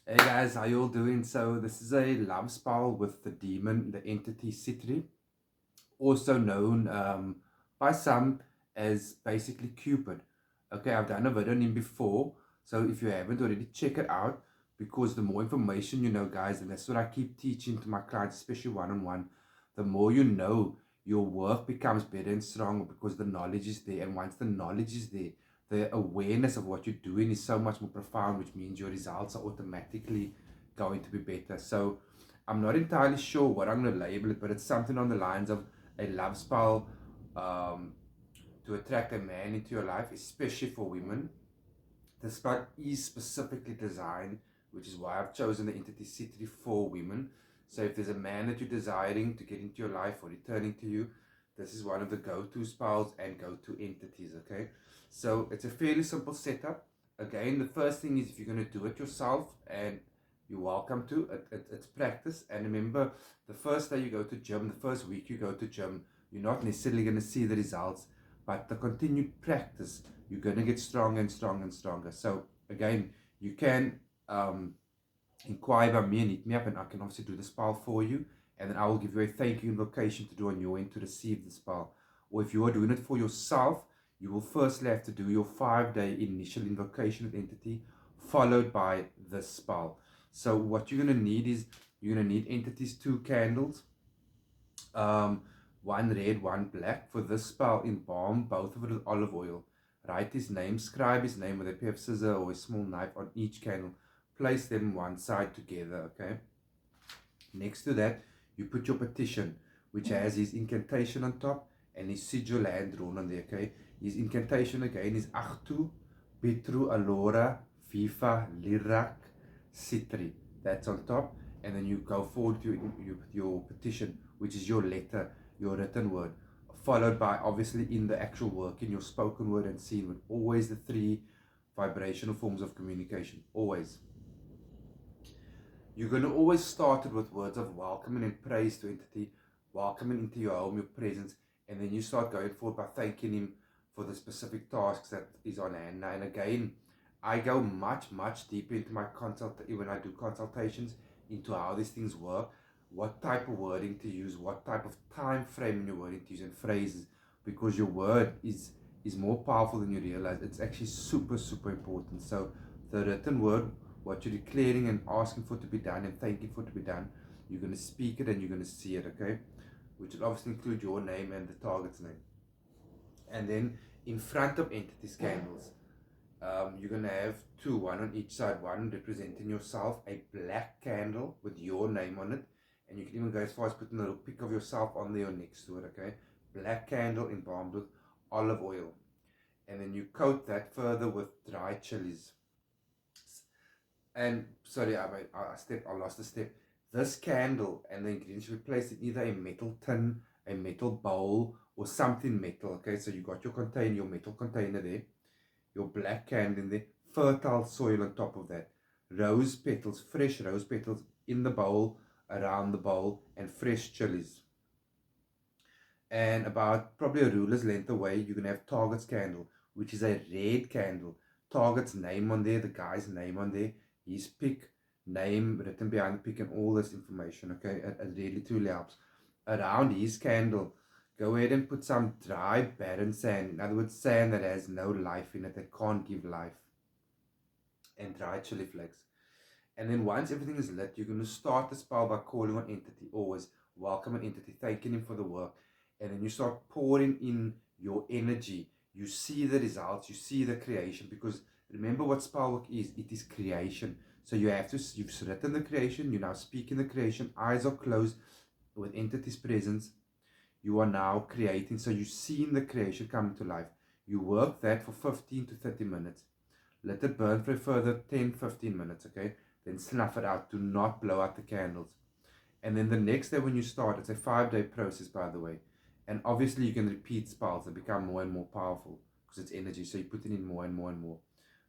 Hey guys, how you all doing? So this is a love spell with the demon, the entity Sitri, also known by some as basically Cupid. Okay, I've done a video on him before, so if you haven't already, check it out because the more information you know, guys, and that's what I keep teaching to my clients, especially one-on-one, the more you know, your work becomes better and stronger because the knowledge is there. And once the knowledge is there, the awareness of what you're doing is so much more profound, which means your results are automatically going to be better. So I'm not entirely sure what I'm going to label it, but it's something on the lines of a love spell um, to attract a man into your life, especially for women. The spell is specifically designed, which is why I've chosen the entity City for women. So if there's a man that you're desiring to get into your life or returning to you, this is one of the go-to spells and go-to entities, okay? So it's a fairly simple setup. Again, the first thing is if you're going to do it yourself, and you're welcome to, it's practice. And remember, the first day you go to gym, the first week you go to gym, you're not necessarily going to see the results, but the continued practice, you're going to get stronger and stronger and stronger. So again, you can inquire by me and hit me up, and I can obviously do the spell for you, and then I will give you a thank you invocation to do on your end to receive the spell. Or if you are doing it for yourself, you will firstly have to do your 5-day initial invocation of entity, followed by the spell. So what you're going to need is you're going to need entities, 2 candles, um, one red, one black. For this spell, embalm both of it with olive oil. Write his name, scribe his name with a pair of scissors or a small knife on each candle. Place them one side together, okay? Next to that, you put your petition, which has his incantation on top and his sigil hand drawn on there, okay? His incantation again is Achtu, Bitru, Alora, Viva, Lirak, Sitri. That's on top. And then you go forward to your petition, which is your letter, your written word, followed by obviously in the actual work, in your spoken word and seen word. Always the 3 vibrational forms of communication. Always. You're going to always start it with words of welcome and praise to entity, welcoming into your home, your presence, and then you start going forward by thanking him for the specific tasks that is on hand. And again, I go much deeper into my when I do consultations, into how these things work, what type of wording to use, what type of time frame in your wording to use, and phrases, because your word is more powerful than you realize. It's actually super important. So the written word, what you're declaring and asking for to be done and thanking for to be done, you're going to speak it and you're going to see it, okay? Which will obviously include your name and the target's name. And then in front of entities candles, you're going to have 2, one on each side, one representing yourself, a black candle with your name on it, and you can even go as far as putting a little pic of yourself on there or next to it, okay? Black candle embalmed with olive oil. And then you coat that further with dry chilies. And sorry, I lost a step. This candle and the ingredients should be placed in either a metal tin, a metal bowl, or something metal. Okay, so you got your container, your metal container there, your black candle in there, fertile soil on top of that, rose petals, fresh rose petals in the bowl, around the bowl, and fresh chilies. And about probably a ruler's length away, you're gonna have Target's candle, which is a red candle. Target's name on there, the guy's name on there, his pick, name written behind the pick, and all this information. Okay, it really truly helps. Around his candle, go ahead and put some dry, barren sand. In other words, sand that has no life in it, that can't give life, and dry chili flakes. And then once everything is lit, you're going to start the spell by calling on entity. Always welcome an entity, thanking him for the work. And then you start pouring in your energy. You see the results, you see the creation. Because remember what spell work is, it is creation. So you've written the creation, you now speak in the creation, eyes are closed with entity's presence. You are now creating. So you're seeing the creation come to life. You work that for 15 to 30 minutes. Let it burn for a further 10-15 minutes, okay? Then snuff it out. Do not blow out the candles. And then the next day when you start, it's a 5-day process, by the way. And obviously you can repeat spells and become more and more powerful because it's energy. So you put it in more and more and more.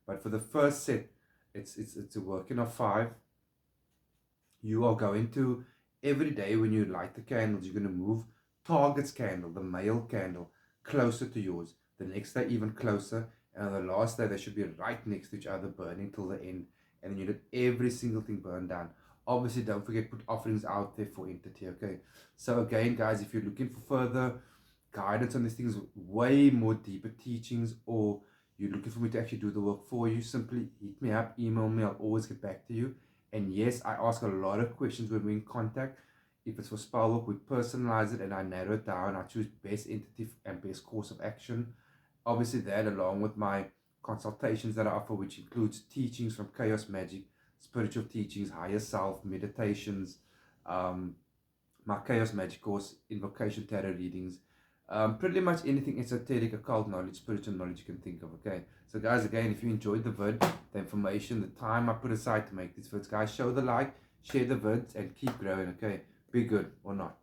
But for the first set, it's a working of 5. You are going to, every day when you light the candles, you're going to move Target's candle, the male candle, closer to yours. The next day even closer. And on the last day, they should be right next to each other, burning till the end. and then you let every single thing burn down. Obviously, don't forget, put offerings out there for entity, okay? So again, guys, if you're looking for further guidance on these things, way more deeper teachings, or you're looking for me to actually do the work for you, simply hit me up, email me, I'll always get back to you. And yes, I ask a lot of questions when we're in contact. If it's for spell work, we personalize it and I narrow it down. I choose best entity and best course of action. Obviously, that along with my consultations that I offer, which includes teachings from chaos magic, spiritual teachings, higher self, meditations, um, my chaos magic course, invocation tarot readings, pretty much anything esoteric, occult knowledge, spiritual knowledge you can think of. Okay, so guys, again, if you enjoyed the vid, the information, the time I put aside to make these vids, guys, show the like, share the vids, and keep growing. Okay, be good or not.